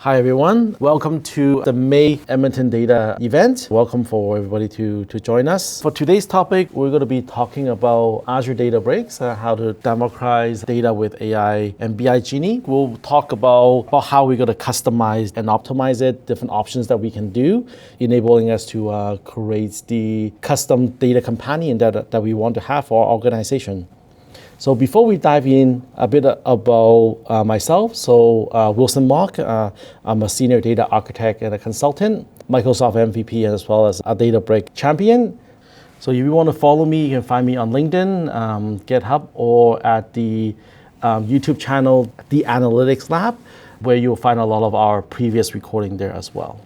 Hi everyone, welcome to the May Edmonton Data event. Welcome for everybody to join us. For today's topic, we're going to be talking about Azure Databricks, how to democratize data with AI and BI Genie. We'll talk about how we're going to customize and optimize it, different options that we can do, enabling us to create the custom data companion that we want to have for our organization. So before we dive in, a bit about myself. So Wilson Mock, I'm a senior data architect and a consultant, Microsoft MVP, as well as a Databricks champion. So if you want to follow me, you can find me on LinkedIn, GitHub, or at the YouTube channel, The Analytics Lab, where you'll find a lot of our previous recording there as well.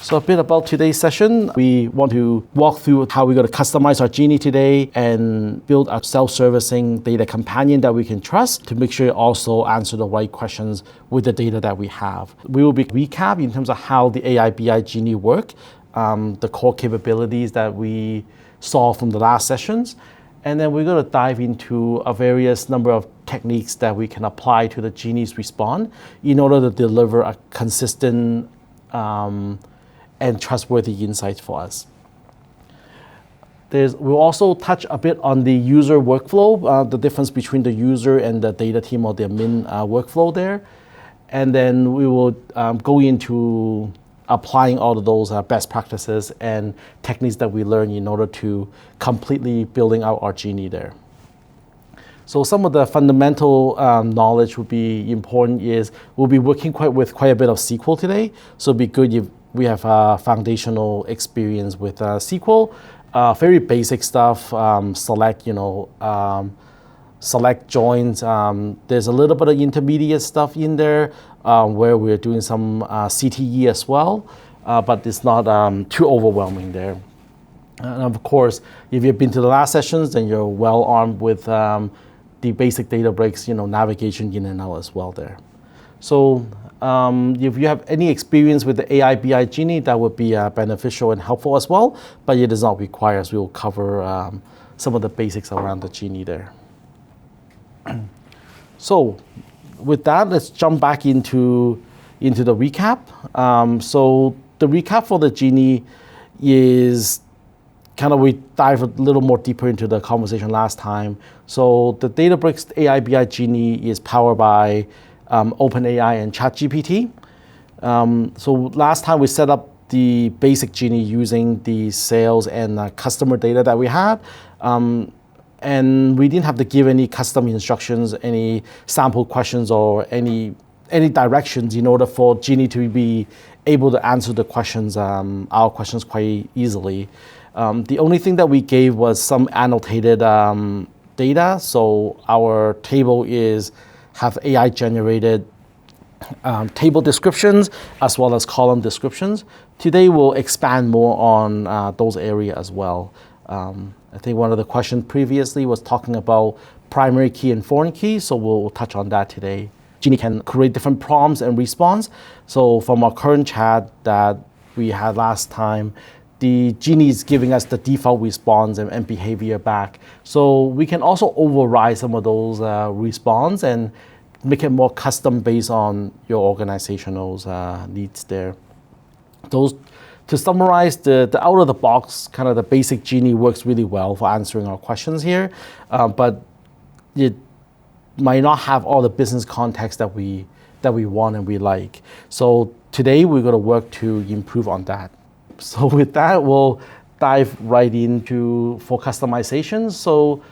So a bit about today's session. We want to walk through how we're going to customize our Genie today and build a self-servicing data companion that we can trust to make sure it also answer the right questions with the data that we have. We will be recap in terms of how the AI BI Genie work, the core capabilities that we saw from the last sessions. And then we're going to dive into a various number of techniques that we can apply to the Genie's response in order to deliver a consistent and trustworthy insights for us. We'll also touch a bit on the user workflow, the difference between the user and the data team or the admin workflow there. And then we will go into applying all of those best practices and techniques that we learn in order to completely building out our Genie there. So some of the fundamental knowledge would be important is we'll be working with quite a bit of SQL today. So it'd be good if we have a foundational experience with SQL, very basic stuff, select joins. There's a little bit of intermediate stuff in there where we're doing some CTE as well, but it's not too overwhelming there. And of course, if you've been to the last sessions, then you're well armed with the basic Databricks, navigation in and out as well there. So if you have any experience with the AI BI Genie, that would be beneficial and helpful as well, but it does not require us. We will cover some of the basics around the Genie there. So with that, let's jump back into the recap. So the recap for the Genie is we dive a little more deeper into the conversation last time. So the Databricks AI BI Genie is powered by OpenAI and ChatGPT. So last time we set up the basic Genie using the sales and customer data that we had. And we didn't have to give any custom instructions, any sample questions, or any directions in order for Genie to be able to answer the questions, our questions quite easily. The only thing that we gave was some annotated data. So our table have AI generated table descriptions as well as column descriptions. Today we'll expand more on those areas as well. I think one of the questions previously was talking about primary key and foreign key, so we'll touch on that today. Genie can create different prompts and response. So from our current chat that we had last time, the Genie is giving us the default response and behavior back. So we can also override some of those response and make it more custom based on your organizational needs there. To summarize, the out of the box, the basic Genie works really well for answering our questions here, but it might not have all the business context that we want and we like. So today we're going to work to improve on that. So with that, we'll dive right into for customization. So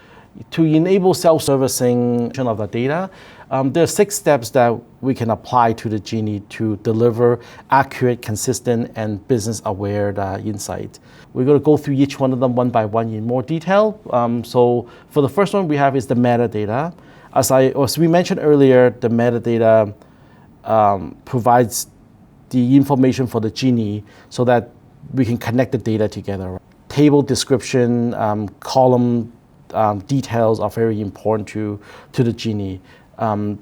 to enable self-servicing of the data, there are 6 steps that we can apply to the Genie to deliver accurate, consistent, and business-aware insight. We're going to go through each one of them one by one in more detail. So for the first one we have is the metadata. As we mentioned earlier, the metadata provides the information for the Genie so that we can connect the data together. Table description, column details are very important to the Genie. And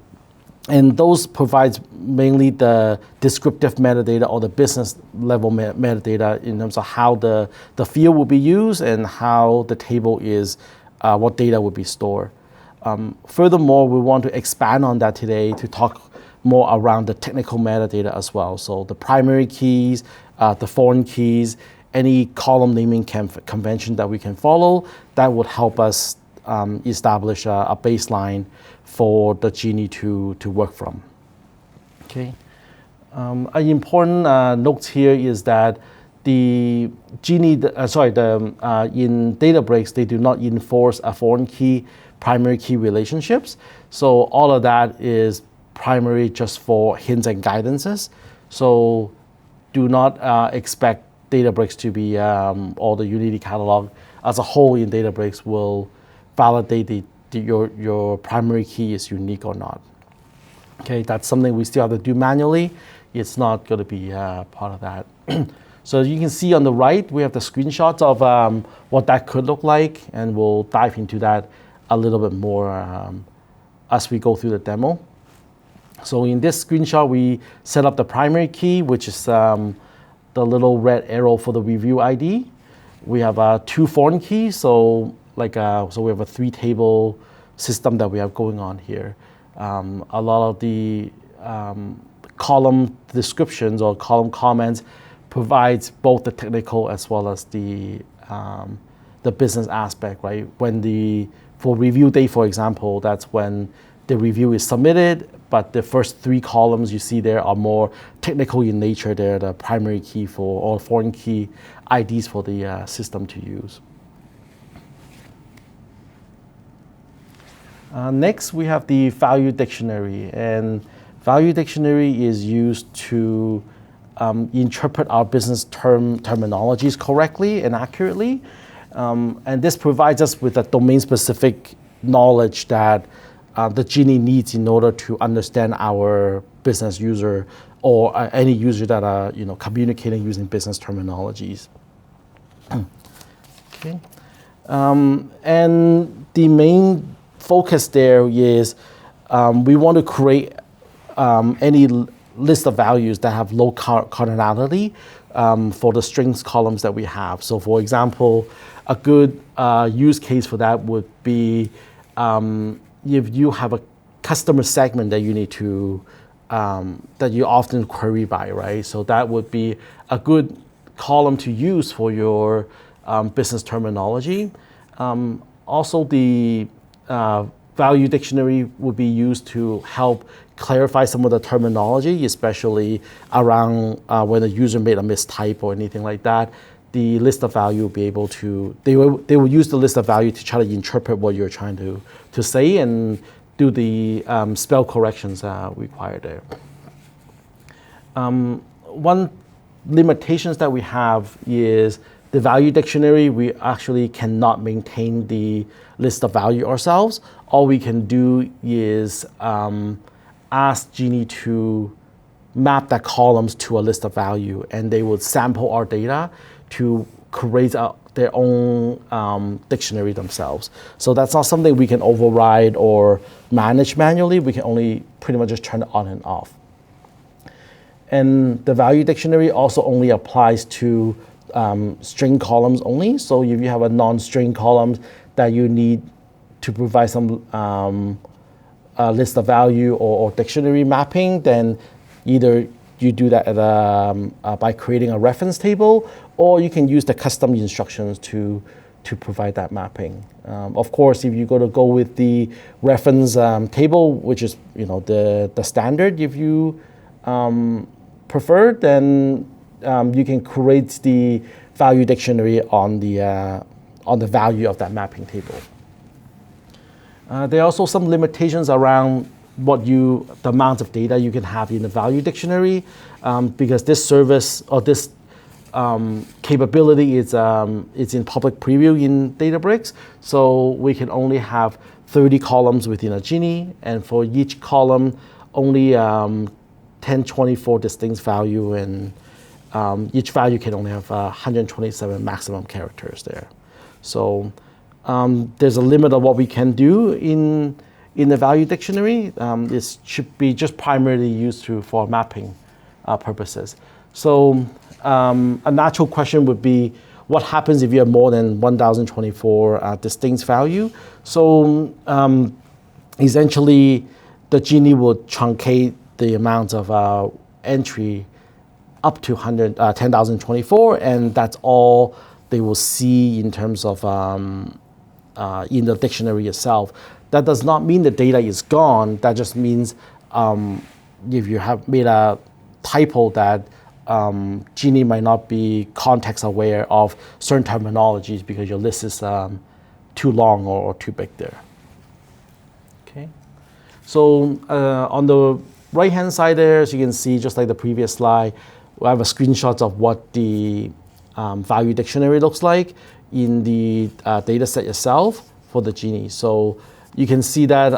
those provides mainly the descriptive metadata or the business level metadata in terms of how the field will be used and how the table is, what data will be stored. Furthermore, we want to expand on that today to talk more around the technical metadata as well. So the primary keys, the foreign keys, any column naming convention that we can follow, that would help us establish a baseline for the Genie to work from. Okay. An important note here is that the Genie, in Databricks, they do not enforce a foreign key, primary key relationships. So all of that is primary just for hints and guidances. So do not expect Databricks to be, or the Unity catalog as a whole in Databricks will validate your primary key is unique or not. Okay, that's something we still have to do manually. It's not going to be part of that. So you can see on the right, we have the screenshots of what that could look like, and we'll dive into that a little bit more as we go through the demo. So in this screenshot, we set up the primary key, which is the little red arrow for the review ID. We have 2 foreign keys, so we have a 3-table system that we have going on here. A lot of the column descriptions or column comments provides both the technical as well as the business aspect, right? For review day, for example, that's when the review is submitted, but the first 3 columns you see there are more technical in nature. They're the primary key or foreign key IDs for the system to use. Next, we have the value dictionary, and value dictionary is used to interpret our business terminologies correctly and accurately. And this provides us with a domain-specific knowledge that the Genie needs in order to understand our business user or any user that are communicating using business terminologies. Okay. And the main focus there is we want to create any list of values that have low cardinality for the strings columns that we have. So for example, a good use case for that would be if you have a customer segment that you need to, that you often query by, right? So that would be a good column to use for your business terminology. Also, the value dictionary would be used to help clarify some of the terminology, especially around when a user made a mistype or anything like that. The list of value will be able to, they will use the list of value to try to interpret what you're trying to say and do the spell corrections required there. One limitations that we have is the value dictionary, we actually cannot maintain the list of value ourselves. All we can do is ask Genie to map the columns to a list of value, and they would sample our data to create their own dictionary themselves. So that's not something we can override or manage manually. We can only pretty much just turn it on and off. And the value dictionary also only applies to string columns only. So if you have a non-string column that you need to provide some list of value or dictionary mapping, then either you do that by creating a reference table, or you can use the custom instructions to provide that mapping. Of course, if you're going to go with the reference table, which is the standard, if you prefer, then you can create the value dictionary on the value of that mapping table. There are also some limitations around the amount of data you can have in the value dictionary, because this service or this capability is in public preview in Databricks. So we can only have 30 columns within a Genie, and for each column, only 1024 distinct value, and each value can only have 127 maximum characters there. So there's a limit of what we can do in the value dictionary. It should be just primarily used for mapping purposes. So a natural question would be, what happens if you have more than 1024 distinct value? So essentially, the Genie will truncate the amount of entry up to 10,024, and that's all they will see in terms of in the dictionary itself. That does not mean the data is gone. That just means if you have made a typo that Genie might not be context aware of certain terminologies because your list is too long or too big there. Okay. So on the right-hand side there, as you can see, just like the previous slide, we have a screenshot of what the value dictionary looks like in the data set itself for the Genie. So you can see that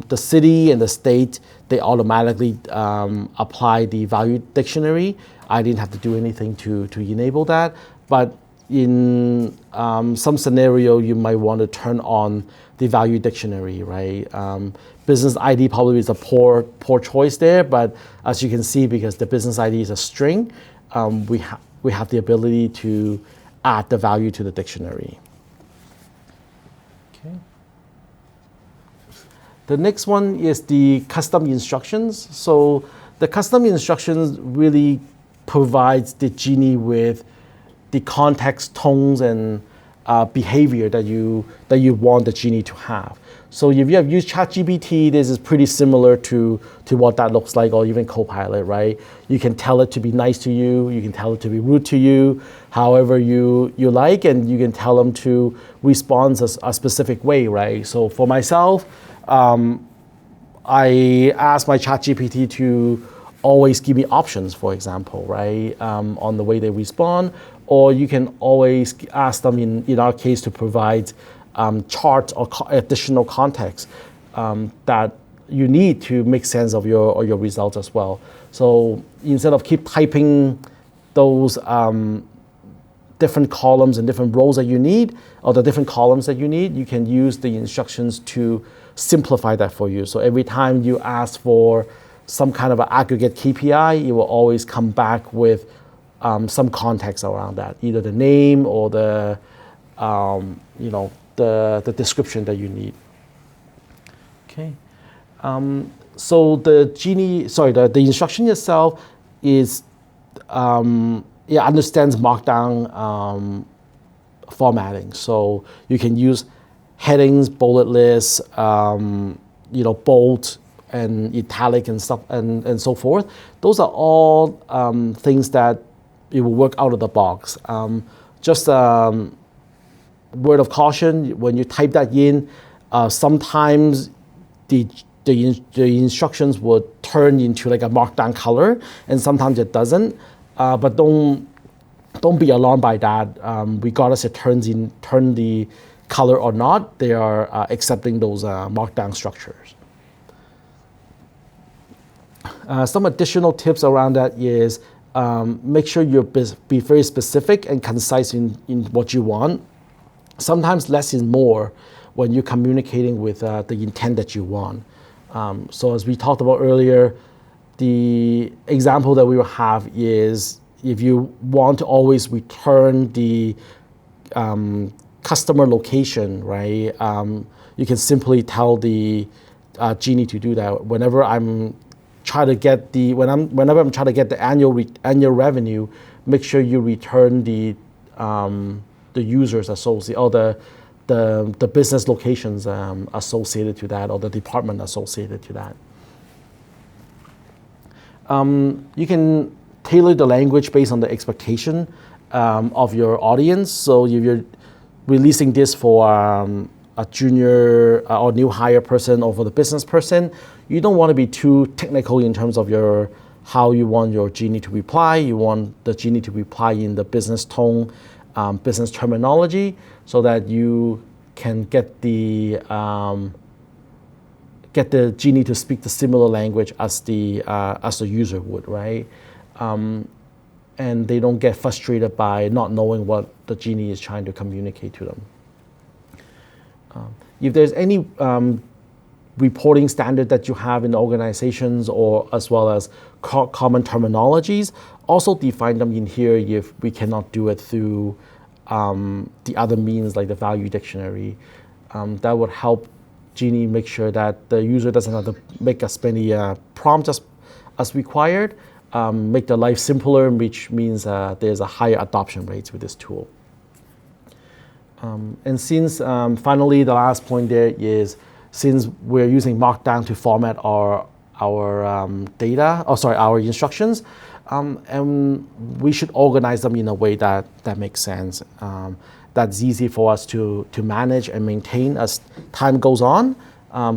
the city and the state, they automatically apply the value dictionary. I didn't have to do anything to enable that. But in some scenario, you might want to turn on the value dictionary, right? Business ID probably is a poor choice there, but as you can see, because the business ID is a string, we have the ability to add the value to the dictionary. Okay. The next one is the custom instructions. So the custom instructions really provides the Genie with the context, tones, and behavior that you want the Genie to have. So if you have used ChatGPT, this is pretty similar to what that looks like, or even Copilot, right? You can tell it to be nice to you, you can tell it to be rude to you, however you like, and you can tell them to respond a specific way, right? So for myself, I ask my ChatGPT to always give me options, for example, right, on the way they respond, or you can always ask them, in our case, to provide charts or additional context that you need to make sense of your results as well. So instead of keep typing those different columns and different rows that you need, or the different columns that you need, you can use the instructions to simplify that for you. So every time you ask for some kind of an aggregate KPI, it will always come back with some context around that, either the name or the the description that you need. Okay. So the Genie, the instruction itself is understands Markdown formatting. So you can use headings, bullet lists, bold and italic and stuff and so forth. Those are all things that it will work out of the box. Just word of caution, when you type that in, sometimes the instructions will turn into like a markdown color, and sometimes it doesn't. But don't be alarmed by that. Regardless it turn the color or not, they are accepting those markdown structures. Some additional tips around that is make sure you be very specific and concise in what you want. Sometimes less is more when you're communicating with the intent that you want. So as we talked about earlier, the example that we will have is if you want to always return the customer location, right? You can simply tell the Genie to do that. Whenever I'm trying to get the annual revenue, make sure you return the users associated, or the business locations associated to that, or the department associated to that. You can tailor the language based on the expectation of your audience. So if you're releasing this for a junior or new hire person, or for the business person, you don't want to be too technical in terms of how you want your Genie to reply. You want the Genie to reply in the business tone, business terminology, so that you can get the Genie to speak the similar language as the user would, right? And they don't get frustrated by not knowing what the Genie is trying to communicate to them. If there's any reporting standard that you have in the organizations, or as well as common terminologies, also define them in here if we cannot do it through the other means like the value dictionary. That would help Genie make sure that the user doesn't have to make as many prompts as required, make the life simpler, which means there's a higher adoption rate with this tool. And since finally the last point there is, since we're using Markdown to format our our instructions, and we should organize them in a way that makes sense. That's easy for us to manage and maintain as time goes on.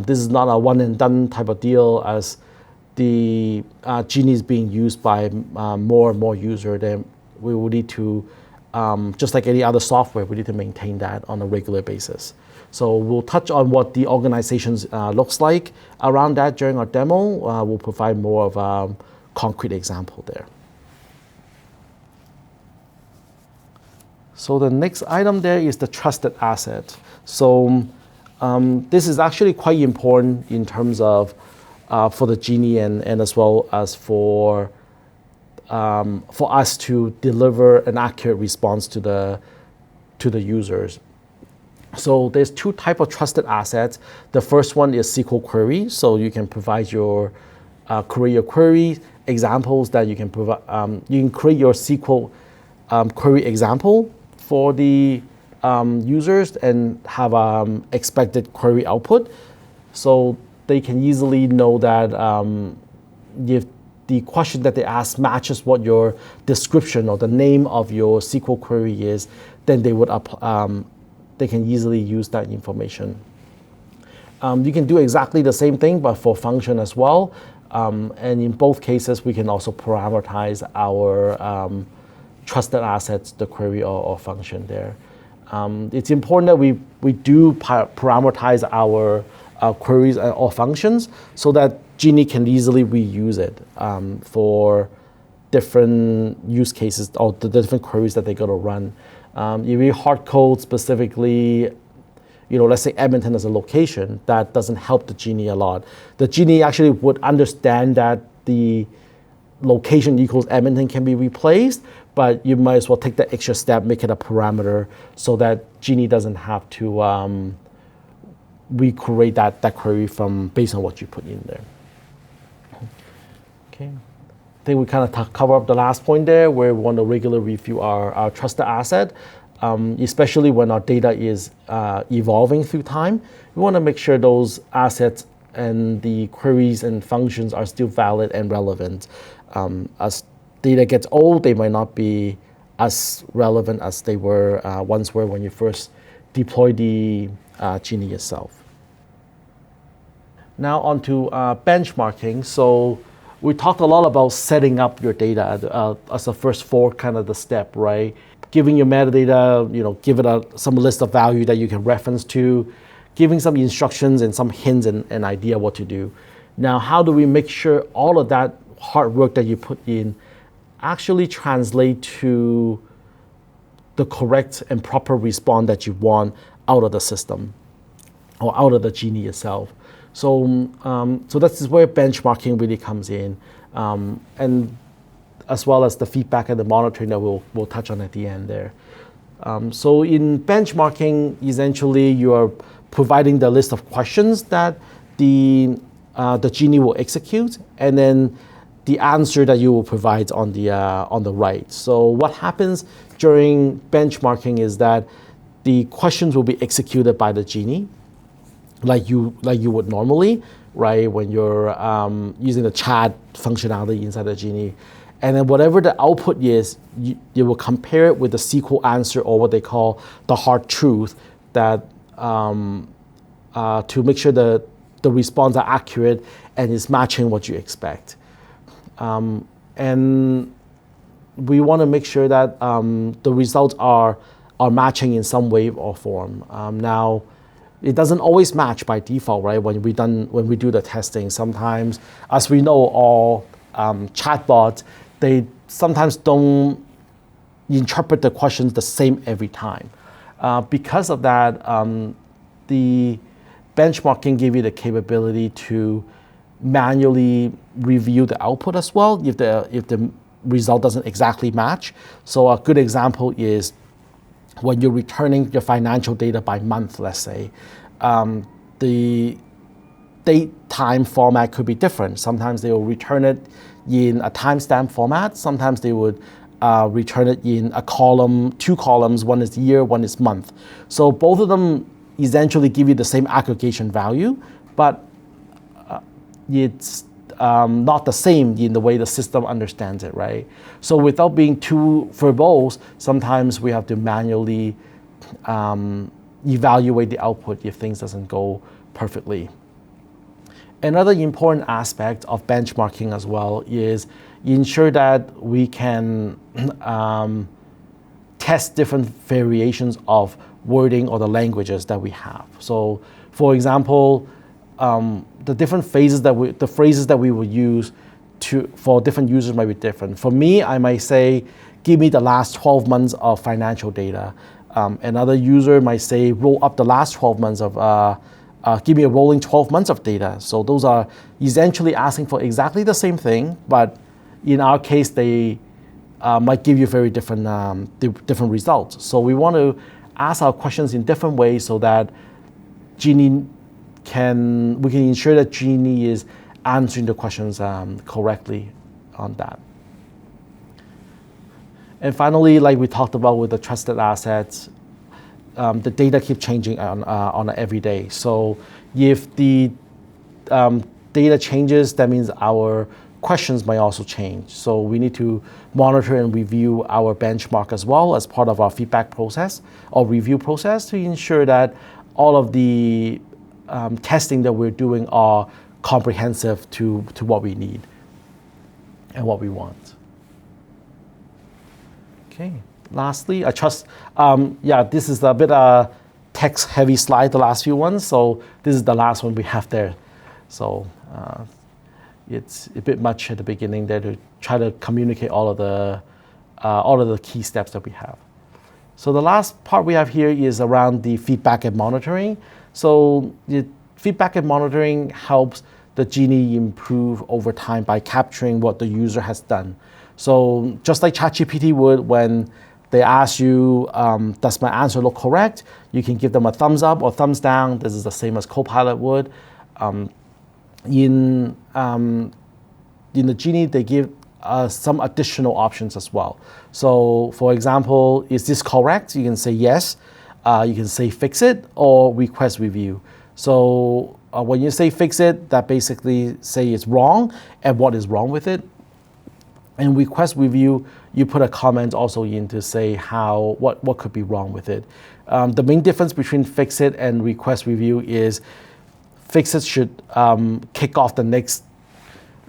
This is not a one and done type of deal, as the Genie is being used by more and more users. Then we will need to, just like any other software, we need to maintain that on a regular basis. So we'll touch on what the organization looks like around that during our demo. We'll provide more of a concrete example there. So the next item there is the trusted asset. So this is actually quite important in terms of for the Genie and as well as for us to deliver an accurate response to the users. So there's two types of trusted assets. The first one is SQL query. So you can provide your query examples that you can provide. You can create your SQL query example for the users and have expected query output. So they can easily know that if the question that they ask matches what your description or the name of your SQL query is, then they can easily use that information. You can do exactly the same thing, but for function as well. And in both cases, we can also parameterize our trusted assets, the query or function there. It's important that we do parameterize our queries or functions so that Genie can easily reuse it for different use cases or the different queries that they're going to run. If you hard code specifically, let's say Edmonton as a location, that doesn't help the Genie a lot. The Genie actually would understand that the location equals Edmonton can be replaced, but you might as well take the extra step, make it a parameter so that Genie doesn't have to recreate that query based on what you put in there. Okay. I think we kind of cover up the last point there, where we want to regularly review our trusted asset, especially when our data is evolving through time. We want to make sure those assets and the queries and functions are still valid and relevant. As data gets old, they might not be as relevant as they were once were when you first deployed the Genie itself. Now on to benchmarking. So we talked a lot about setting up your data as the first kind of the step, right? Giving your metadata, give it some list of value that you can reference to, giving some instructions and some hints and idea what to do. Now, how do we make sure all of that hard work that you put in actually translate to the correct and proper response that you want out of the system or out of the Genie itself? So that's where benchmarking really comes in, and as well as the feedback and the monitoring that we'll touch on at the end there. So in benchmarking, essentially you are providing the list of questions that the Genie will execute, and then the answer that you will provide on the right. So what happens during benchmarking is that the questions will be executed by the Genie, like you would normally, right? When you're using the chat functionality inside the Genie. And then whatever the output is, you will compare it with the SQL answer, or what they call the hard truth, that to make sure the response are accurate and is matching what you expect. And we want to make sure that the results are matching in some way or form. Now, it doesn't always match by default, right? When we do the testing, sometimes, as we know, all chatbots, they sometimes don't interpret the questions the same every time. Because of that, the benchmark can give you the capability to manually review the output as well if the result doesn't exactly match. So a good example is when you're returning your financial data by month, let's say, the date time format could be different. Sometimes they will return it in a timestamp format. Sometimes they would return it in a column, 2 columns. One is year, one is month. So both of them essentially give you the same aggregation value, but it's not the same in the way the system understands it, right? So without being too verbose, sometimes we have to manually evaluate the output if things doesn't go perfectly. Another important aspect of benchmarking as well is ensure that we can test different variations of wording or the languages that we have. So, for example, the different phrases that we will use for different users might be different. For me, I might say, "Give me the last 12 months of financial data." Another user might say, "Roll up the last 12 months of." Give me a rolling 12 months of data. So those are essentially asking for exactly the same thing, but in our case, they might give you very different results. So we want to ask our questions in different ways so that we can ensure that Genie is answering the questions correctly on that. And finally, like we talked about with the trusted assets, the data keep changing on every day. So if the data changes, that means our questions might also change. So we need to monitor and review our benchmark as well as part of our feedback process or review process to ensure that all of the testing that we're doing are comprehensive to what we need and what we want. Okay. Lastly, I trust, this is a bit text-heavy slide, the last few ones, so this is the last one we have there. So it's a bit much at the beginning there to try to communicate all of the key steps that we have. So the last part we have here is around the feedback and monitoring. So the feedback and monitoring helps the Genie improve over time by capturing what the user has done. So just like ChatGPT would when they ask you, does my answer look correct? You can give them a thumbs up or thumbs down. This is the same as Copilot would. In the Genie, they give some additional options as well. So for example, is this correct? You can say yes. You can say fix it or request review. So when you say fix it, that basically say it's wrong and what is wrong with it. And request review, you put a comment also in to say what could be wrong with it. The main difference between fix it and request review is fix it should kick off the next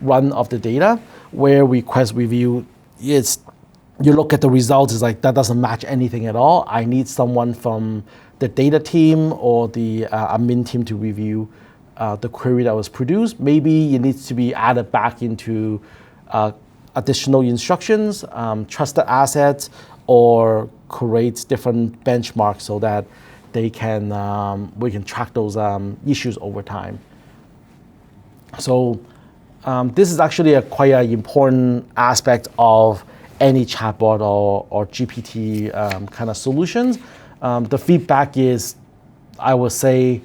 run of the data, where request review is you look at the results, it's like that doesn't match anything at all. I need someone from the data team or the admin team to review the query that was produced. Maybe it needs to be added back into additional instructions, trusted assets, or create different benchmarks so that we can track those issues over time. So this is actually quite an important aspect of any chatbot or GPT kind of solutions. The feedback is, I would say,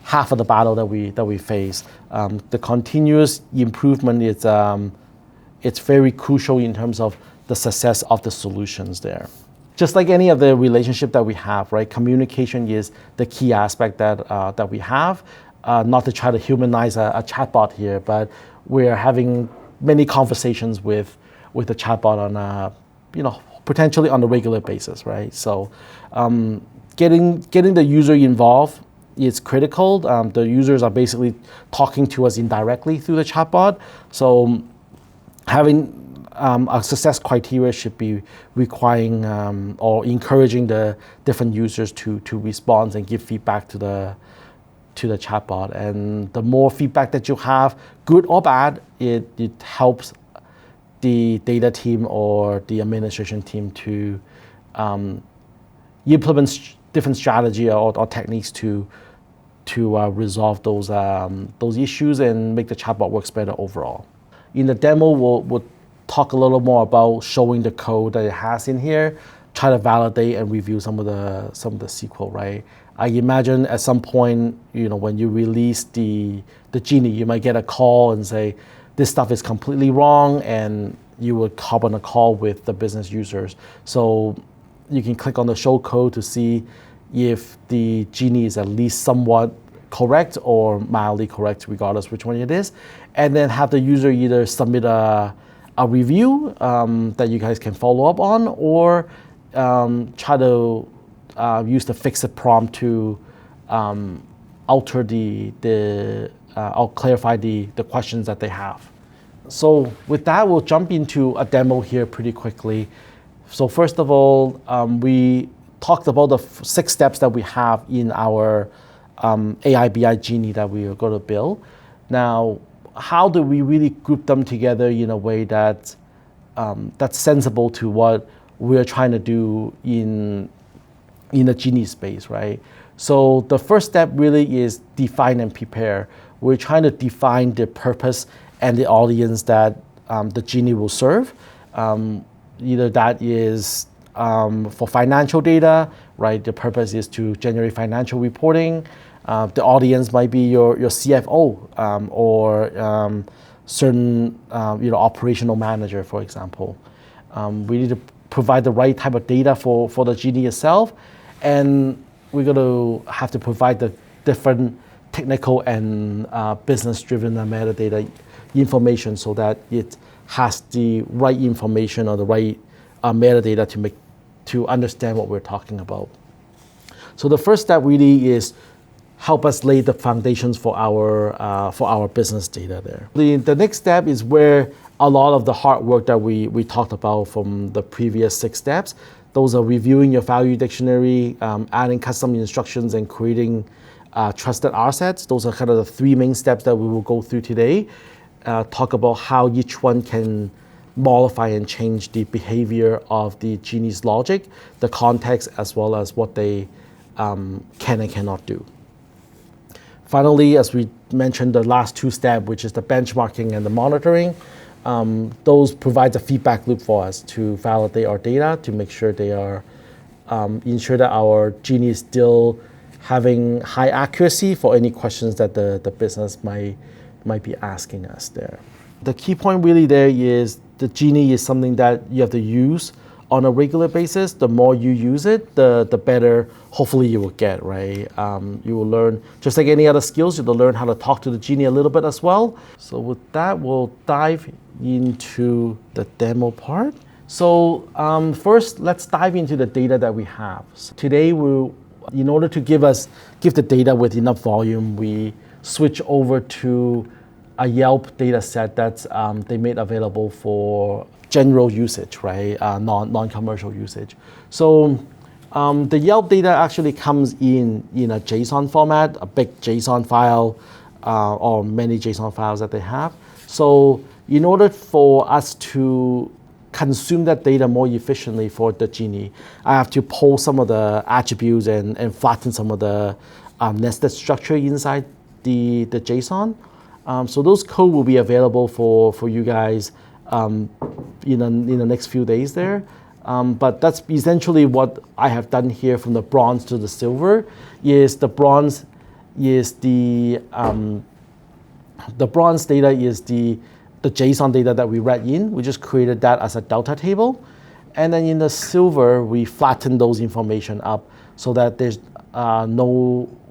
half of the battle that we face. The continuous improvement is it's very crucial in terms of the success of the solutions there. Just like any of the relationship that we have, right? Communication is the key aspect that we have. Not to try to humanize a chatbot here, but we're having many conversations with the chatbot on potentially on a regular basis, right? So getting the user involved is critical. The users are basically talking to us indirectly through the chatbot. So having a success criteria should be requiring or encouraging the different users to respond and give feedback to the chatbot. And the more feedback that you have, good or bad, it helps the data team or the administration team to implement different strategy or techniques to resolve those issues and make the chatbot works better overall. In the demo, we'll talk a little more about showing the code that it has in here, try to validate and review some of the SQL, right? I imagine at some point, when you release the Genie, you might get a call and say, this stuff is completely wrong, and you would hop on a call with the business users. So you can click on the show code to see if the Genie is at least somewhat correct or mildly correct, regardless which one it is, and then have the user either submit a review that you guys can follow up on, or try to use the fix-it prompt to alter or clarify the questions that they have. So with that, we'll jump into a demo here pretty quickly. So first of all, we talked about the 6 steps that we have in our AI BI Genie that we are going to build. Now, how do we really group them together in a way that that's sensible to what we're trying to do in the Genie space, right? So the first step really is define and prepare. We're trying to define the purpose and the audience that the Genie will serve. Either that is for financial data, right? The purpose is to generate financial reporting. The audience might be your CFO or certain operational manager, for example. We need to provide the right type of data for the Genie itself, and we're going to have to provide the different technical and business-driven metadata information so that it has the right information or the right metadata to understand what we're talking about. So the first step really is help us lay the foundations for our business data there. The next step is where a lot of the hard work that we talked about from the previous 6 steps. Those are reviewing your value dictionary, adding custom instructions, and creating trusted assets. Those are kind of the 3 main steps that we will go through today. Talk about how each one can modify and change the behavior of the Genie's logic, the context, as well as what they can and cannot do. Finally, as we mentioned, the last 2 steps, which is the benchmarking and the monitoring, those provide a feedback loop for us to validate our data, to make sure they are ensure that our Genie is still having high accuracy for any questions that the business might be asking us there. The key point really there is the Genie is something that you have to use on a regular basis. The more you use it, the better hopefully you will get, right? You will learn, just like any other skills, you'll learn how to talk to the Genie a little bit as well. So with that, we'll dive into the demo part. So first, let's dive into the data that we have. So today, in order to give the data with enough volume, we switch over to a Yelp data set that they made available for general usage, right? Non-commercial usage. So the Yelp data actually comes in a JSON format, a big JSON file, or many JSON files that they have. So in order for us to consume that data more efficiently for the Genie, I have to pull some of the attributes and flatten some of the nested structure inside the JSON. So those code will be available for you guys in the next few days there. But that's essentially what I have done here from the bronze to the silver. The bronze data is the JSON data that we read in. We just created that as a delta table. And then in the silver, we flatten those information up so that there's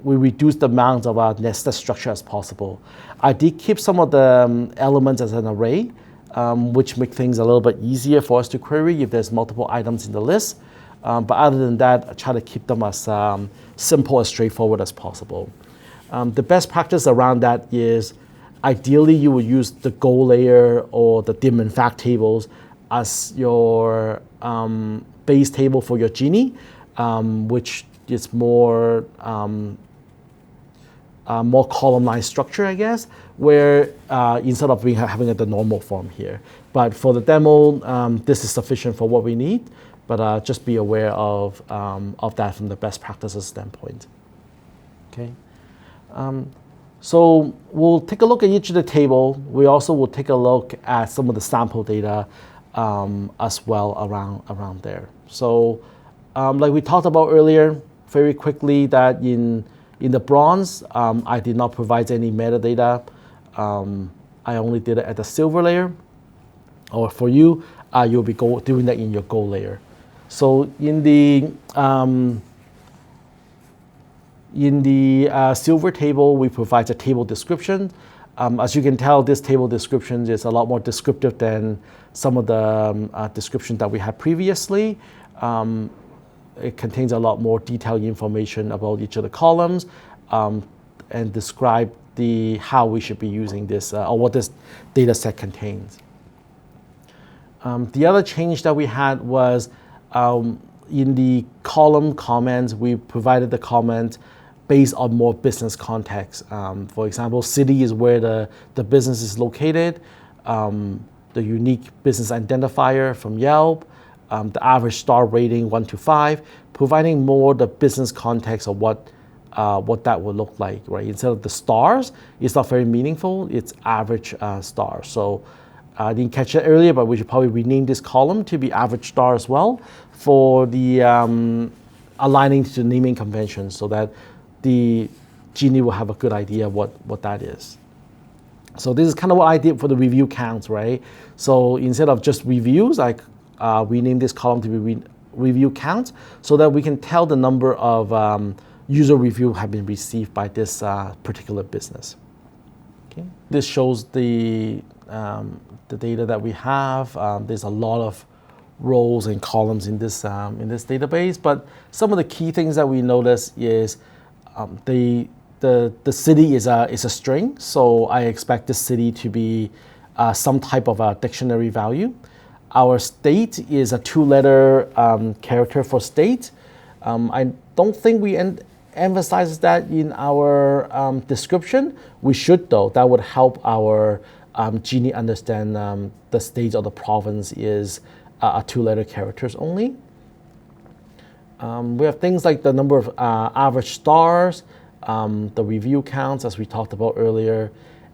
we reduce the amount of nested structure as possible. I did keep some of the elements as an array, which make things a little bit easier for us to query if there's multiple items in the list. But other than that, I try to keep them as simple and straightforward as possible. The best practice around that is ideally you would use the goal layer or the dim and fact tables as your base table for your Genie, which is more columnized structure, I guess, where instead of having it the normal form here. But for the demo, this is sufficient for what we need, but just be aware of that from the best practices standpoint. Okay. So we'll take a look at each of the table. We also will take a look at some of the sample data as well around there. So like we talked about earlier, very quickly, that in the bronze, I did not provide any metadata. I only did it at the silver layer. Or for you, you'll be doing that in your gold layer. So in the silver table, we provide a table description. As you can tell, this table description is a lot more descriptive than some of the descriptions that we had previously. It contains a lot more detailed information about each of the columns and describe how we should be using this or what this data set contains. The other change that we had was in the column comments, we provided the comment based on more business context. For example, city is where the business is located, the unique business identifier from Yelp, the average star rating 1 to 5, providing more the business context of what that would look like, right? Instead of the stars, it's not very meaningful, it's average stars. So I didn't catch it earlier, but we should probably rename this column to be average star as well for the aligning to the naming conventions so that the Genie will have a good idea what that is. So this is kind of what I did for the review counts, right? So instead of just reviews, I renamed this column to be review counts so that we can tell the number of user reviews have been received by this particular business. Okay. This shows the data that we have. There's a lot of rows and columns in this database, but some of the key things that we notice is the city is a string, so I expect the city to be some type of a dictionary value. Our state is a 2-letter character for state. I don't think we emphasize that in our description. We should though. That would help our Genie understand the state of the province is a 2-letter characters only. We have things like the number of average stars, the review counts as we talked about earlier,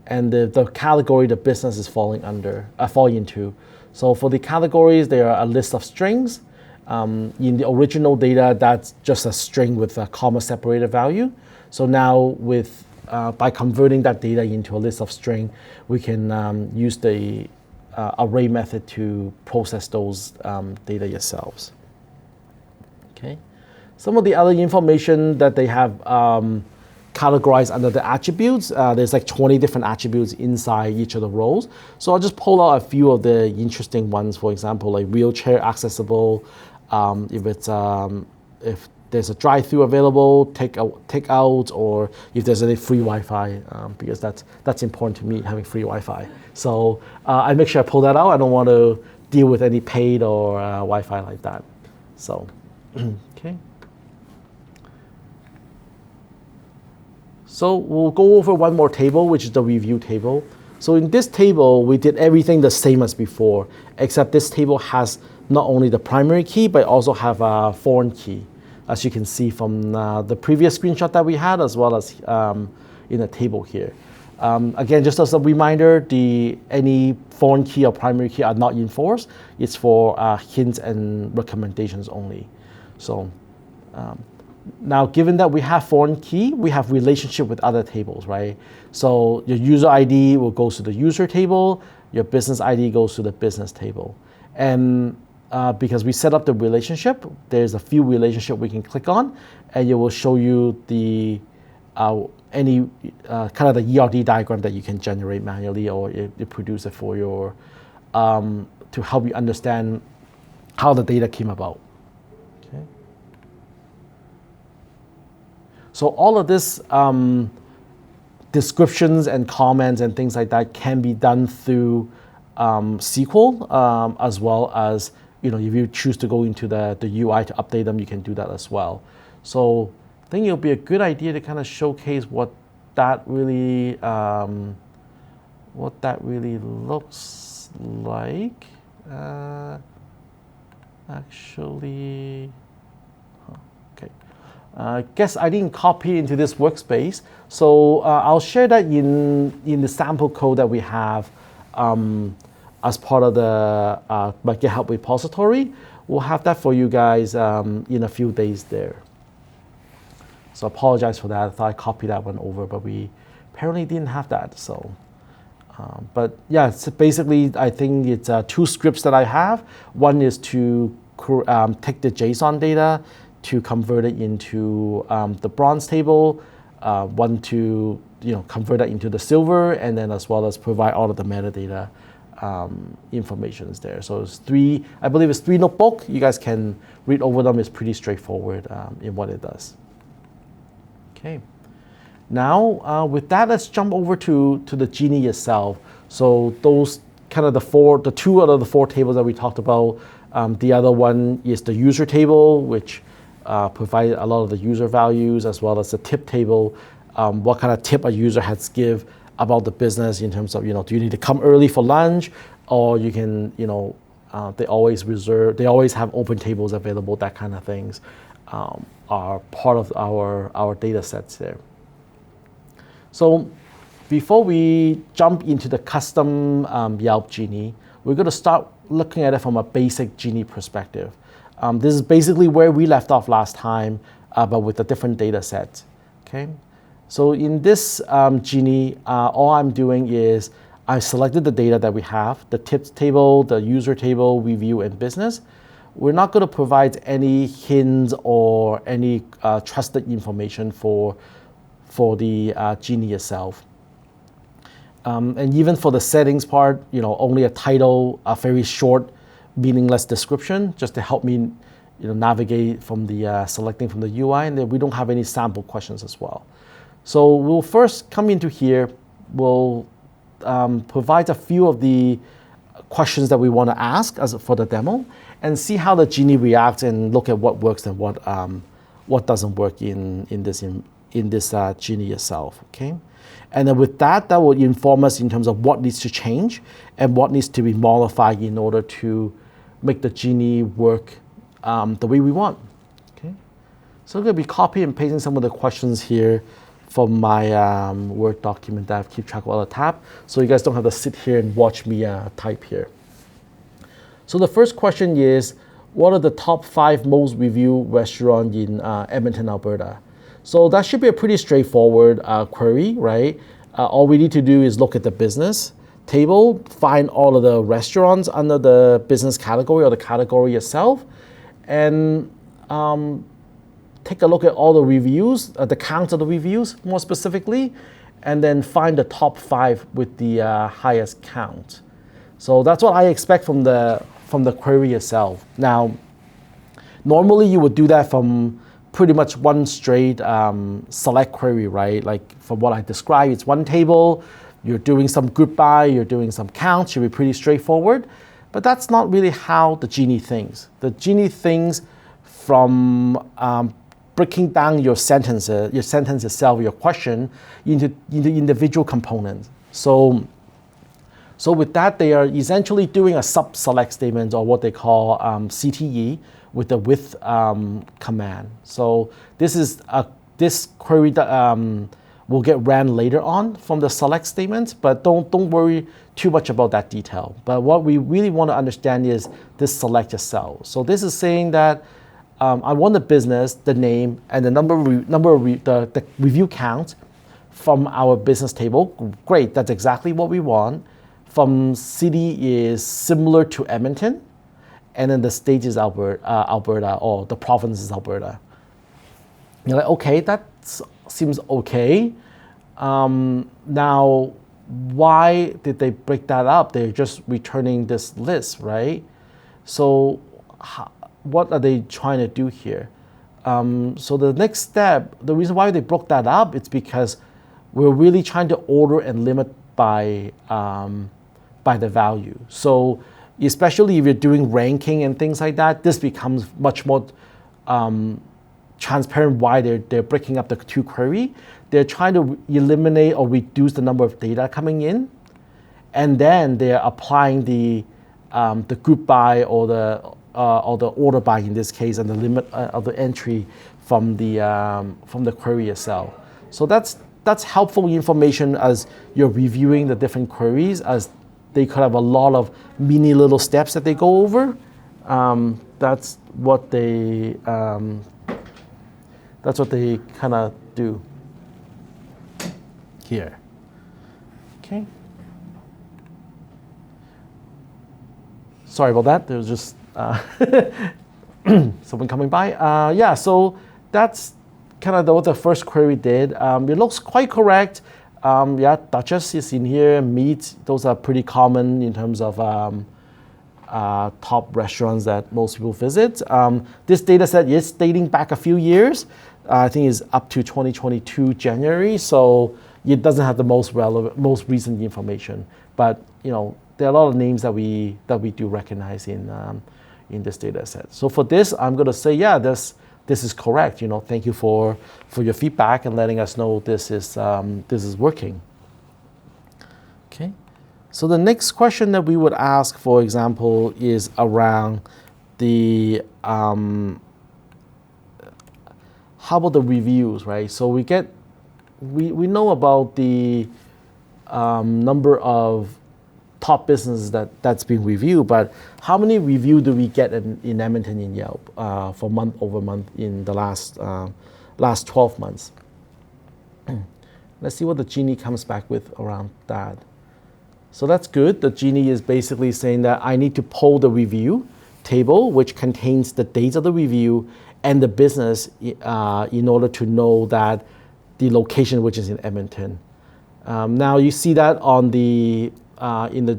and the category the business is falling into. So for the categories, there are a list of strings. In the original data, that's just a string with a comma separated value. So now by converting that data into a list of string, we can use the array method to process those data yourselves. Okay. Some of the other information that they have categorized under the attributes, there's like 20 different attributes inside each of the rows. So I'll just pull out a few of the interesting ones. For example, like wheelchair accessible, if there's a drive-through available, take out, or if there's any free Wi-Fi, because that's important to me, having free Wi-Fi. So I make sure I pull that out. I don't want to deal with any paid or Wi-Fi like that. So, okay. So we'll go over one more table, which is the review table. So in this table, we did everything the same as before, except this table has not only the primary key, but also have a foreign key, as you can see from the previous screenshot that we had, as well as in the table here. Again, just as a reminder, any foreign key or primary key are not enforced. It's for hints and recommendations only. So now, given that we have foreign key, we have relationship with other tables, right? So your user ID will go to the user table, your business ID goes to the business table. And because we set up the relationship, there's a few relationships we can click on, and it will show you the any kind of the ERD diagram that you can generate manually, or it produce it for your to help you understand how the data came about. Okay. So all of this descriptions and comments and things like that can be done through SQL, as well as if you choose to go into the UI to update them, you can do that as well. So I think it'll be a good idea to kind of showcase what that really looks like. Actually, okay. I guess I didn't copy into this workspace, so I'll share that in the sample code that we have as part of the my GitHub repository. We'll have that for you guys in a few days there. So I apologize for that. I thought I copied that one over, but we apparently didn't have that. So But yeah, so basically, I think it's two scripts that I have. One is to take the JSON data to convert it into the bronze table, one to convert it into the silver, and then as well as provide all of the metadata information is there. So it's three, I believe it's 3 notebook. You guys can read over them. It's pretty straightforward in what it does. Okay. Now, with that, let's jump over to the Genie itself. So those kind of the 2 out of the 4 tables that we talked about. The other one is the user table, which provides a lot of the user values, as well as the tip table, what kind of tip a user has give about the business in terms of, do you need to come early for lunch, or you can, they always have open tables available, that kind of things are part of our data sets there. So before we jump into the custom Yelp Genie, we're going to start looking at it from a basic Genie perspective. This is basically where we left off last time, but with a different data set. Okay, so in this Genie, all I'm doing is I selected the data that we have, the tips table, the user table, review, and business. We're not going to provide any hints or any trusted information for the Genie itself. And even for the settings part, only a title, a very short, meaningless description, just to help me, navigate from the selecting from the UI. And then we don't have any sample questions as well. So we'll first come into here. We'll provide a few of the questions that we want to ask for the demo, and see how the Genie reacts and look at what works and what doesn't work in this Genie itself. Okay. And then with that will inform us in terms of what needs to change and what needs to be modified in order to make the Genie work the way we want. Okay, so I'm going to be copying and pasting some of the questions here from my Word document that I keep track of all the tab, so you guys don't have to sit here and watch me type here. So the first question is, what are the top 5 most reviewed restaurants in Edmonton, Alberta? So that should be a pretty straightforward query, right? All we need to do is look at the business table, find all of the restaurants under the business category or the category itself, and take a look at all the reviews, the count of the reviews more specifically, and then find the top 5 with the highest count. So that's what I expect from the query itself. Now, normally you would do that from pretty much one straight select query, right? Like from what I described, it's one table, you're doing some group by, you're doing some count, should be pretty straightforward. But that's not really how the Genie thinks. The Genie thinks from breaking down your sentence itself, your question, into individual components. So with that, they are essentially doing a sub-select statement, or what they call CTE, with the with command. So this query that will get ran later on from the select statement, but don't worry too much about that detail. But what we really want to understand is this select itself. So this is saying that I want the business, the name, and the the review count from our business table. Great, that's exactly what we want. From city is similar to Edmonton, and then the state is Alberta, or the province is Alberta. You're like, okay, that seems okay. Now, why did they break that up? They're just returning this list, right? So what are they trying to do here? So the next step, the reason why they broke that up, it's because we're really trying to order and limit by the value. So especially if you're doing ranking and things like that, this becomes much more transparent why they're breaking up the 2 query. They're trying to eliminate or reduce the number of data coming in, and then they're applying the group by or the order by in this case, and the limit of the entry from the query itself. So that's helpful information as you're reviewing the different queries, as they could have a lot of mini little steps that they go over. That's what they kind of do here. Okay. Sorry about that. There was just someone coming by. Yeah, so that's kind of what the first query did. It looks quite correct. Yeah, Duchess is in here. Meat, those are pretty common in terms of top restaurants that most people visit. This data set is dating back a few years. I think it's up to 2022 January, so it doesn't have the most relevant, most recent information. But there are a lot of names that we do recognize in this data set. So for this, I'm going to say, yeah, this is correct. Thank you for your feedback and letting us know this is working. Okay. So the next question that we would ask, for example, is around the how about the reviews, right? So we know about the number of top businesses that's being reviewed, but how many reviews do we get in Edmonton in Yelp for month over month in the last 12 months? Let's see what the Genie comes back with around that. So that's good. The Genie is basically saying that I need to pull the review table, which contains the dates of the review and the business in order to know that the location, which is in Edmonton. Now you see that on the in the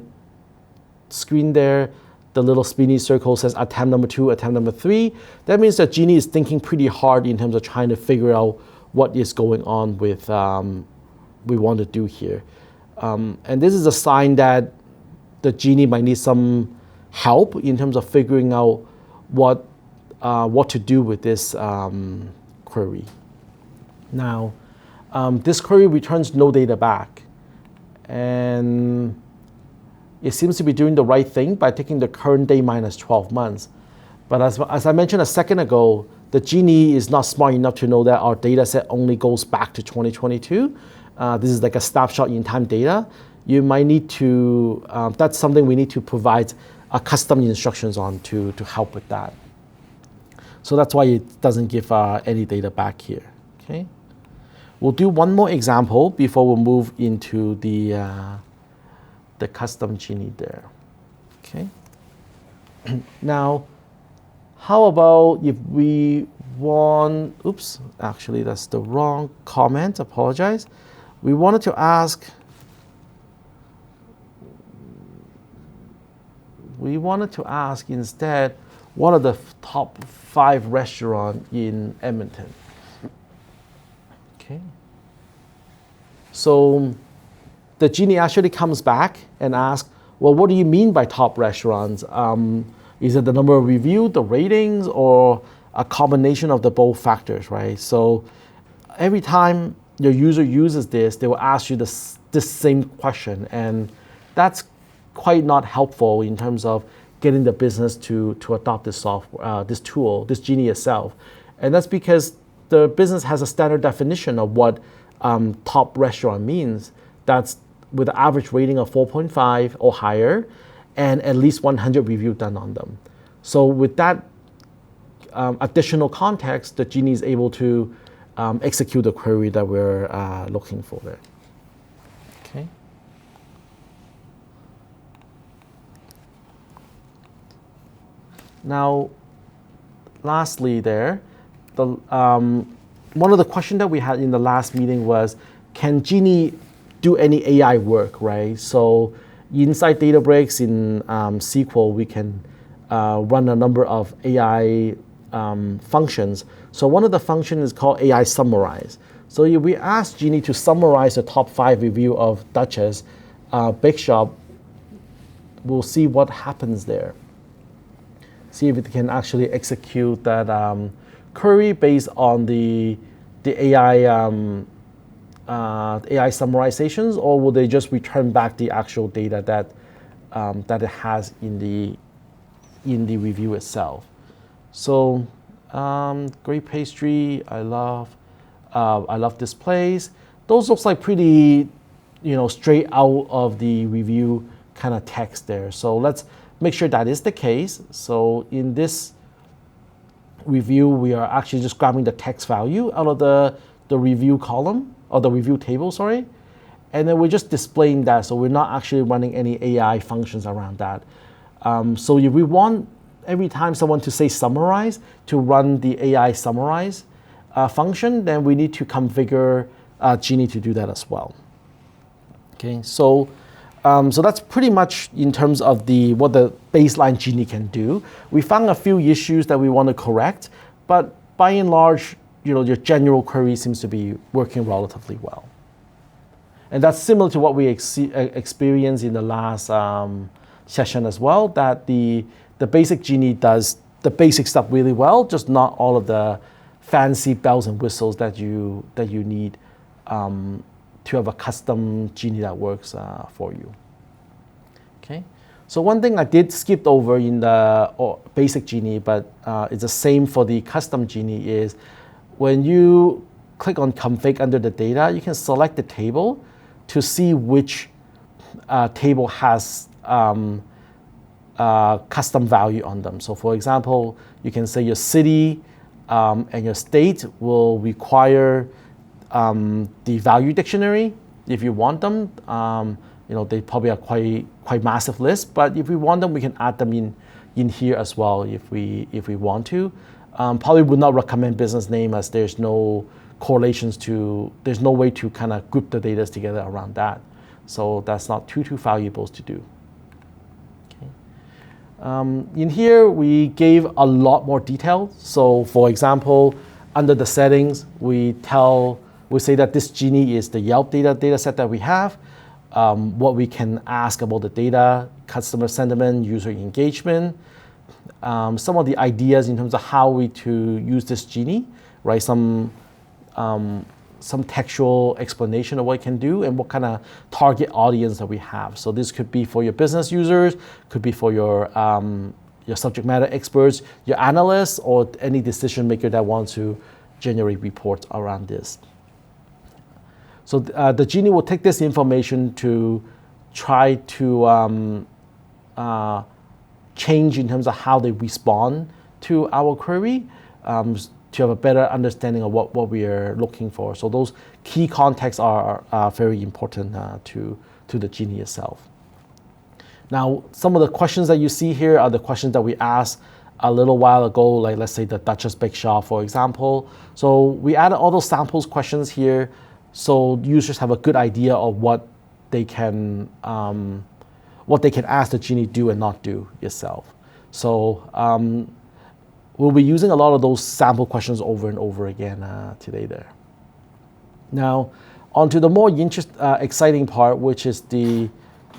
screen there, the little spinny circle says attempt number 2, attempt number 3. That means that Genie is thinking pretty hard in terms of trying to figure out what is going on with we want to do here. And this is a sign that the Genie might need some help in terms of figuring out what to do with this query. Now, this query returns no data back. And it seems to be doing the right thing by taking the current day minus 12 months. But as I mentioned a second ago, the Genie is not smart enough to know that our data set only goes back to 2022. This is like a snapshot in time data. You might need to, that's something we need to provide custom instructions on to help with that. So that's why it doesn't give any data back here, okay? We'll do one more example before we move into the custom Genie there, okay? Now, how about if we want, oops, actually that's the wrong comment, apologize. We wanted to ask, instead, what are the top 5 restaurants in Edmonton? Okay. So the Genie actually comes back and asks, well, what do you mean by top restaurants? Is it the number of reviews, the ratings, or a combination of the both factors, right? So every time your user uses this, they will ask you this same question, and that's quite not helpful in terms of getting the business to adopt this software, this tool, this Genie itself. And that's because the business has a standard definition of what top restaurant means. That's with an average rating of 4.5 or higher, and at least 100 reviews done on them. So with that additional context, the Genie is able to execute the query that we're looking for there. Okay. Now, lastly there, one of the questions that we had in the last meeting was, can Genie do any AI work, right? So inside Databricks in SQL, we can run a number of AI functions. So one of the functions is called AI Summarize. So if we ask Genie to summarize the top 5 review of Duchess Bake Shop, we'll see what happens there. See if it can actually execute that query based on the AI AI summarizations, or will they just return back the actual data that it has in the review itself? So great pastry, I love this place. Those looks like pretty, straight out of the review kind of text there. So let's make sure that is the case. So in this review, we are actually just grabbing the text value out of the review column, or the review table, sorry. And then we're just displaying that, so we're not actually running any AI functions around that. So if we want every time someone to say summarize to run the AI summarize function, then we need to configure Genie to do that as well. Okay, so that's pretty much in terms of what the baseline Genie can do. We found a few issues that we want to correct, but by and large, your general query seems to be working relatively well. And that's similar to what we experienced in the last session as well, that the basic Genie does the basic stuff really well, just not all of the fancy bells and whistles that you need to have a custom Genie that works for you. Okay, so one thing I did skip over in the basic Genie, but it's the same for the custom Genie, is when you click on config under the data, you can select the table to see which table has custom value on them. So for example, you can say your city and your state will require the value dictionary if you want them. They probably are quite massive list, but if we want them, we can add them in here as well if we want to. Probably would not recommend business name, as there's no correlations there's no way to kind of group the data together around that. So that's not too valuable to do. In here, we gave a lot more detail. So for example, under the settings, we say that this Genie is the Yelp data set that we have, what we can ask about the data, customer sentiment, user engagement, some of the ideas in terms of how to use this Genie, right? Some textual explanation of what it can do and what kind of target audience that we have. So this could be for your business users, could be for your subject matter experts, your analysts, or any decision maker that wants to generate reports around this. So the Genie will take this information to try to change in terms of how they respond to our query, to have a better understanding of what we are looking for. So those key contexts are very important to the Genie itself. Now, some of the questions that you see here are the questions that we asked a little while ago, like let's say the Duchess Bake Shop, for example. So we added all those samples questions here so users have a good idea of what they can ask the Genie do and not do itself. So we'll be using a lot of those sample questions over and over again today there. Now, onto the more exciting part, which is the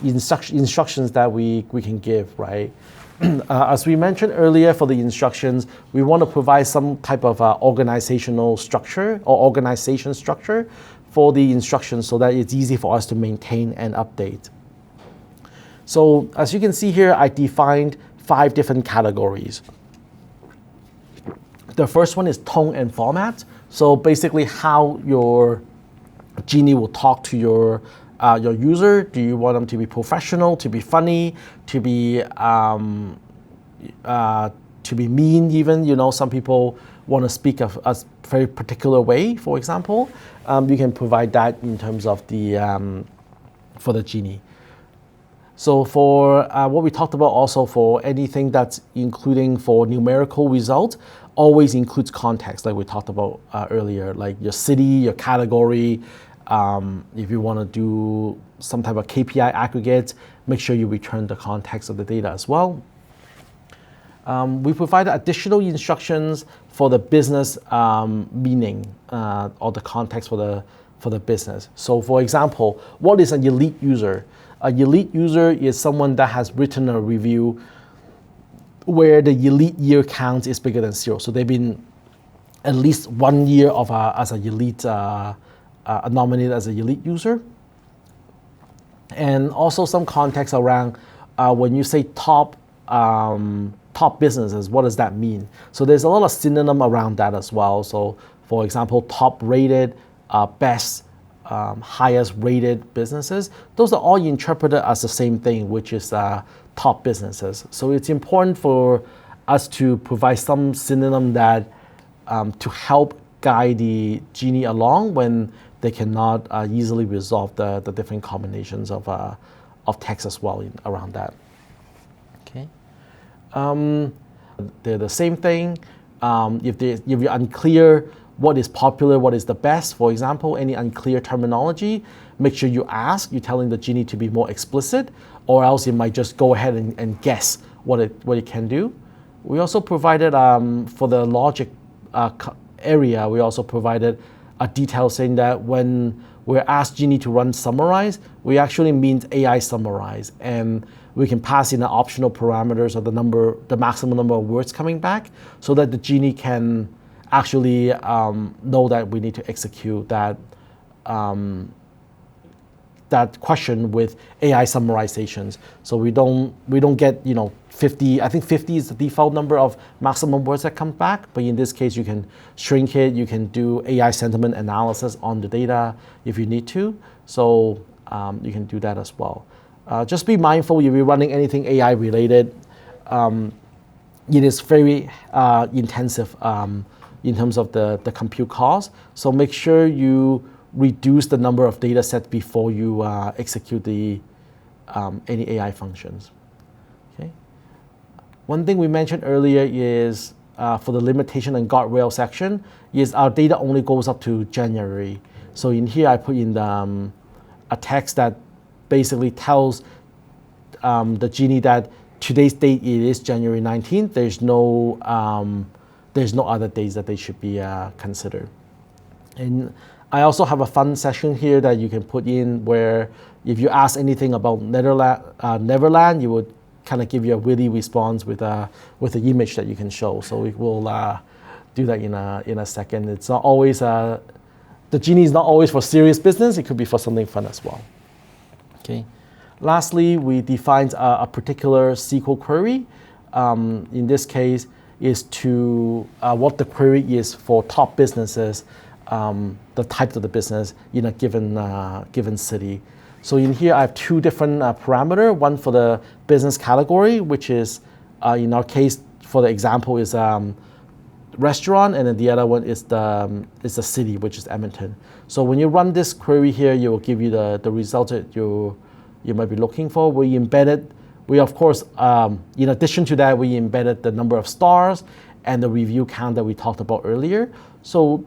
instructions that we can give, right? As we mentioned earlier, for the instructions, we want to provide some type of organizational structure or organization structure for the instructions so that it's easy for us to maintain and update. So as you can see here, I defined 5 different categories. The first one is tone and format. So basically how your Genie will talk to your user. Do you want them to be professional, to be funny, to be mean even? Some people want to speak of a very particular way, for example. You can provide that in terms of for the Genie. So for what we talked about also, for anything that's including for numerical results, always includes context, like we talked about earlier, like your city, your category. If you want to do some type of KPI aggregate, make sure you return the context of the data as well. We provide additional instructions for the business meaning or the context for the business. So for example, what is an elite user? A elite user is someone that has written a review where the elite year count is bigger than 0. So they've been at least 1 year as an elite, nominated as an elite user. And also some context around when you say top businesses, what does that mean? So there's a lot of synonym around that as well. So for example, top rated, best, highest rated businesses, those are all interpreted as the same thing, which is top businesses. So it's important for us to provide some synonym that to help guide the Genie along when they cannot easily resolve the different combinations of text as well around that. Okay. They're the same thing. If you're unclear what is popular, what is the best, for example, any unclear terminology, make sure you ask. You're telling the Genie to be more explicit, or else it might just go ahead and guess what it can do. We also provided, for the logic area, we also provided a detail saying that when we're asked Genie to run summarize, we actually mean AI summarize. And we can pass in the optional parameters of the maximum number of words coming back, so that the Genie can actually know that we need to execute that question with AI summarizations. So we don't get 50. I think 50 is the default number of maximum words that come back. But in this case, you can shrink it. You can do AI sentiment analysis on the data if you need to. So you can do that as well. Just be mindful if you're running anything AI related. It is very intensive in terms of the compute cost. So make sure you reduce the number of data sets before you execute any AI functions. Okay. One thing we mentioned earlier is for the limitation and guardrail section is our data only goes up to January. So in here I put in a text that basically tells the Genie that today's date it is January 19th. There's no other days that they should be considered. And I also have a fun section here that you can put in where if you ask anything about Neverland, you would kind of give you a witty response with an image that you can show. So we will do that in a second. It's not always the Genie is not always for serious business. It could be for something fun as well. Okay. Lastly, we defined a particular SQL query. In this case, is to what the query is for top businesses, the type of the business in a given city. So in here, I have two different parameters. One for the business category, which is, in our case, for the example, is restaurant, and then the other one is the city, which is Edmonton. So when you run this query here, it will give you the result that you might be looking for. We of course, in addition to that, we embedded the number of stars and the review count that we talked about earlier. So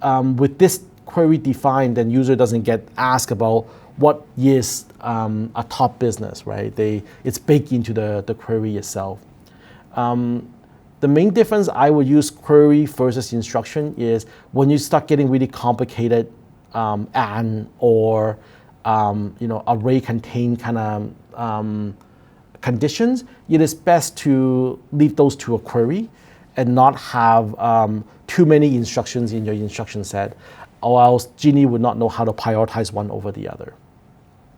with this query defined, then user doesn't get asked about what is a top business, right? It's baked into the query itself. The main difference I would use query versus instruction is when you start getting really complicated or array contain kind of conditions, it is best to leave those to a query and not have too many instructions in your instruction set, or else Genie would not know how to prioritize one over the other.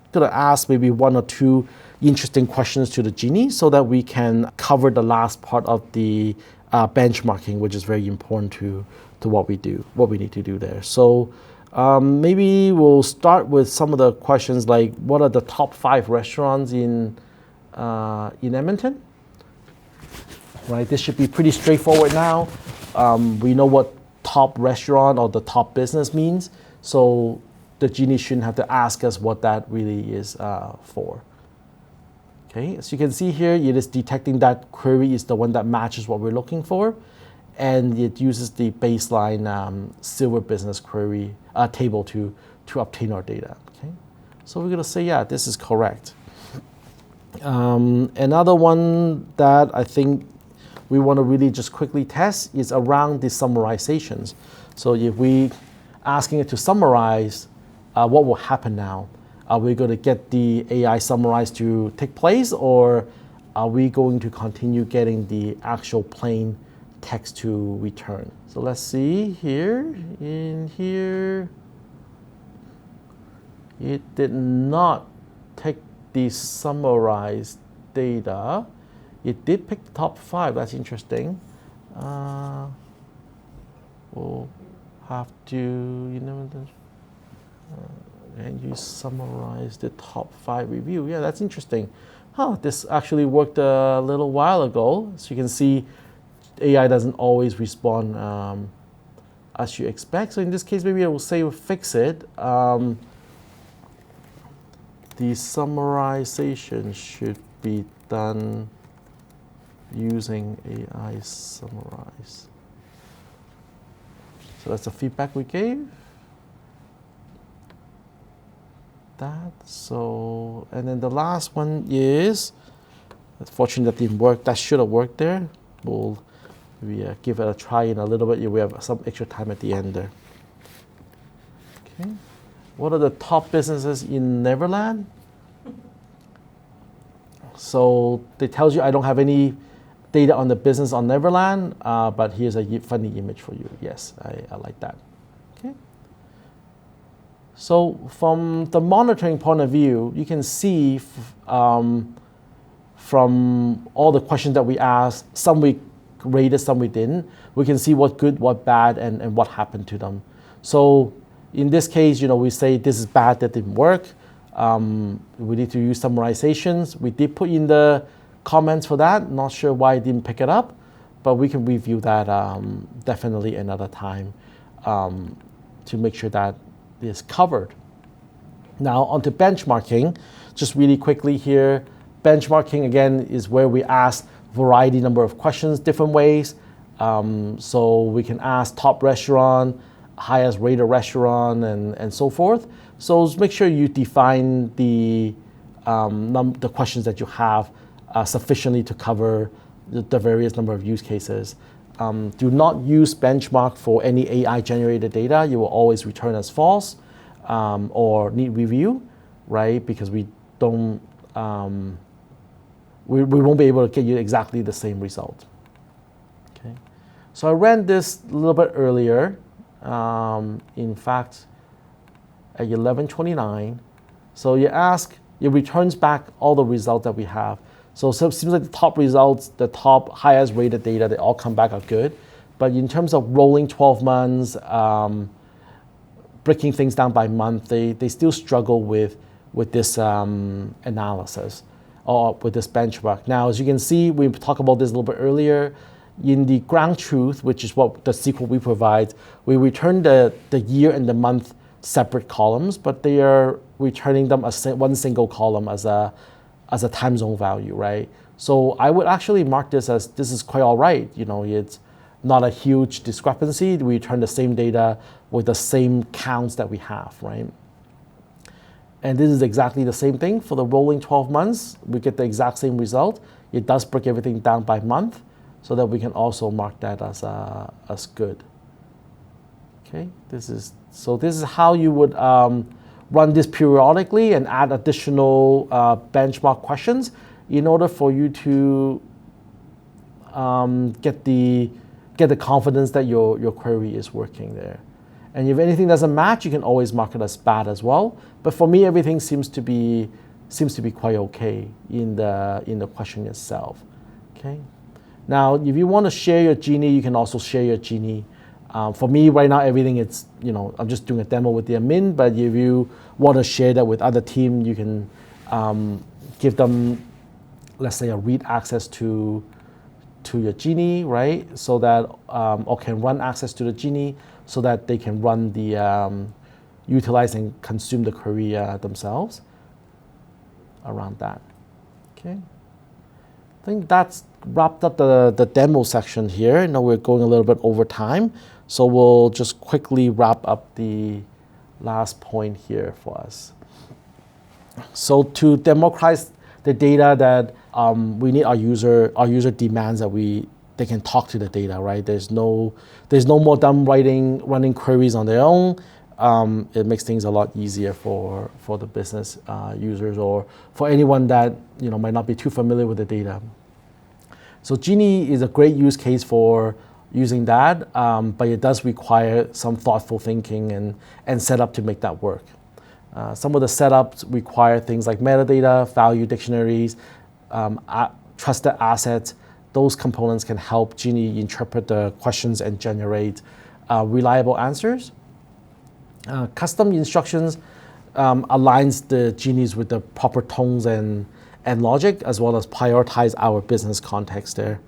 I'm going to ask maybe one or two interesting questions to the Genie so that we can cover the last part of the benchmarking, which is very important to what we do, what we need to do there. So maybe we'll start with some of the questions like, what are the top 5 restaurants in Edmonton? Right, this should be pretty straightforward now. We know what top restaurant or the top business means, so the Genie shouldn't have to ask us what that really is for. Okay, as you can see here, it is detecting that query is the one that matches what we're looking for, and it uses the baseline silver business query table to obtain our data. Okay, so we're going to say, yeah, this is correct. Another one that I think we want to really just quickly test is around the summarizations. So if we asking it to summarize, what will happen now? Are we going to get the AI summarize to take place, or are we going to continue getting the actual plain text to return? So let's see here. In here, it did not take the summarized data. It did pick the top 5. That's interesting. We'll have to, and you summarize the top 5 review. Yeah, that's interesting. This actually worked a little while ago. So you can see AI doesn't always respond as you expect. So in this case, maybe I will say we'll fix it. The summarization should be done using AI summarize. So that's the feedback we gave. That, so, and then the last one is, unfortunately that didn't work, that should have worked there. We'll give it a try in a little bit. We have some extra time at the end there. Okay. What are the top businesses in Neverland? So it tells you I don't have any data on the business on Neverland, but here's a funny image for you. Yes, I like that. Okay. So from the monitoring point of view, you can see from all the questions that we asked, some we rated, some we didn't. We can see what good, what bad, and what happened to them. So in this case, we say this is bad, that didn't work. We need to use summarizations. We did put in the comments for that. Not sure why it didn't pick it up, but we can review that definitely another time to make sure that is covered. Now onto benchmarking, just really quickly here. Benchmarking again is where we ask variety number of questions different ways. So we can ask top restaurant, highest rated restaurant, and so forth. So make sure you define the questions that you have sufficiently to cover the various number of use cases. Do not use benchmark for any AI generated data. You will always return as false or need review, right? Because we don't, we won't be able to get you exactly the same result. Okay. So I ran this a little bit earlier. In fact, at 11:29. So you ask, it returns back all the results that we have. So it seems like the top results, the top highest rated data, they all come back are good. But in terms of rolling 12 months, breaking things down by month, they still struggle with this analysis or with this benchmark. Now, as you can see, we talked about this a little bit earlier. In the ground truth, which is what the SQL we provide, we return the year and the month separate columns, but they are returning them as one single column as a time zone value, right? So I would actually mark this as this is quite all right. It's not a huge discrepancy. We return the same data with the same counts that we have, right? And this is exactly the same thing for the rolling 12 months. We get the exact same result. It does break everything down by month, so that we can also mark that as good. Okay, this is how you would run this periodically and add additional benchmark questions in order for you to get the confidence that your query is working there. And if anything doesn't match, you can always mark it as bad as well. But for me, everything seems to be quite okay in the question itself. Okay. Now, if you want to share your Genie, you can also share your Genie. For me, right now, everything it's, I'm just doing a demo with the admin, but if you want to share that with other team, you can give them, let's say, a read access to your Genie, right? So that, or can run access to the Genie so that they can run the, utilize and consume the query themselves around that, okay? I think that's wrapped up the demo section here. Now we're going a little bit over time, so we'll just quickly wrap up the last point here for us. So to democratize the data that we need, our user demands that they can talk to the data, right? There's no more them running queries on their own. It makes things a lot easier for the business users or for anyone that might not be too familiar with the data. So Genie is a great use case for using that, but it does require some thoughtful thinking and setup to make that work. Some of the setups require things like metadata, value dictionaries, trusted assets. Those components can help Genie interpret the questions and generate reliable answers. Custom instructions aligns the Genies with the proper tones and logic, as well as prioritize our business context there.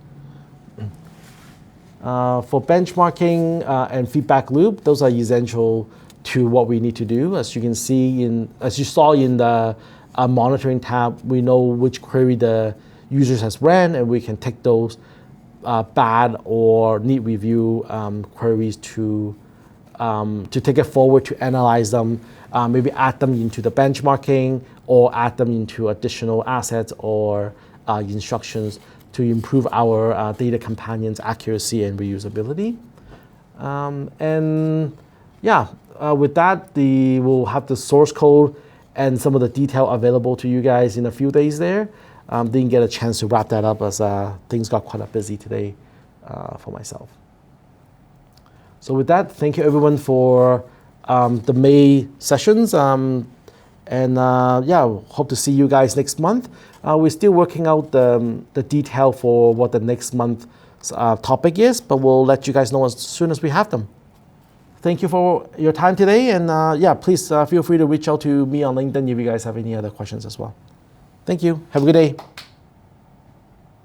For benchmarking and feedback loop, those are essential to what we need to do. As you can see as you saw in the monitoring tab, we know which query the users has ran, and we can take those bad or need review queries to take it forward, to analyze them, maybe add them into the benchmarking or add them into additional assets or instructions to improve our data companion's accuracy and reusability. And yeah, with that, we'll have the source code and some of the detail available to you guys in a few days there. Didn't get a chance to wrap that up as things got quite busy today for myself. So with that, thank you everyone for the May sessions. And yeah, hope to see you guys next month. We're still working out the detail for what the next month's topic is, but we'll let you guys know as soon as we have them. Thank you for your time today, and yeah, please feel free to reach out to me on LinkedIn if you guys have any other questions as well. Thank you. Have a good day.